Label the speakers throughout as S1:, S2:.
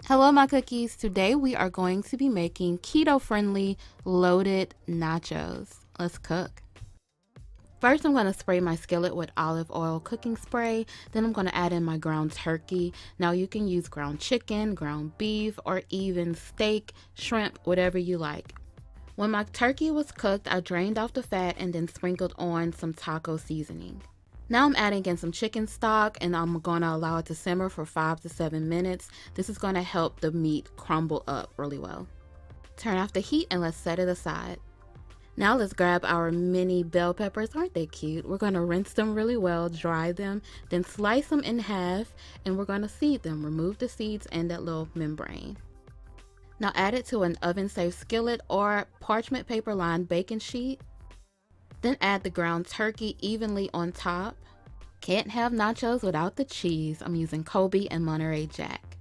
S1: Hello, my cookies. Today we are going to be making keto-friendly loaded nachos. Let's cook. First, I'm going to spray my skillet with olive oil cooking spray. Then I'm going to add in my ground turkey. Now you can use ground chicken, ground beef, or even steak, shrimp, whatever you like. When my turkey was cooked, I drained off the fat and then sprinkled on some taco seasoning. Now I'm adding in some chicken stock and I'm going to allow it to simmer for 5 to 7 minutes. This is going to help the meat crumble up really well. Turn off the heat and let's set it aside. Now let's grab our mini bell peppers. Aren't they cute? We're going to rinse them really well, dry them, then slice them in half, and we're going to seed them. Remove the seeds and that little membrane. Now add it to an oven-safe skillet or parchment paper lined baking sheet. Then add the ground turkey evenly on top. Can't have nachos without the cheese. I'm using Kobe and Monterey Jack.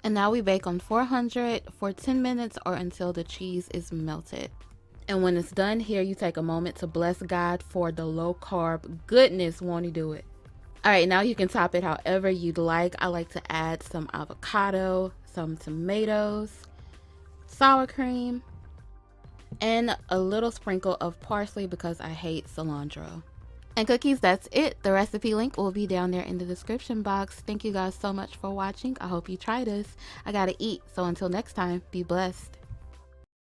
S1: And now we bake on 400 for 10 minutes or until the cheese is melted. And when it's done, here you take a moment to bless God for the low carb goodness. Won't he do it? All right, now you can top it however you'd like. I like to add some avocado, some tomatoes, sour cream, and a little sprinkle of parsley because I hate cilantro. And cookies, that's it. The recipe link will be down there in the description box. Thank you guys so much for watching. I hope you try this. I gotta eat, so until next time, be blessed.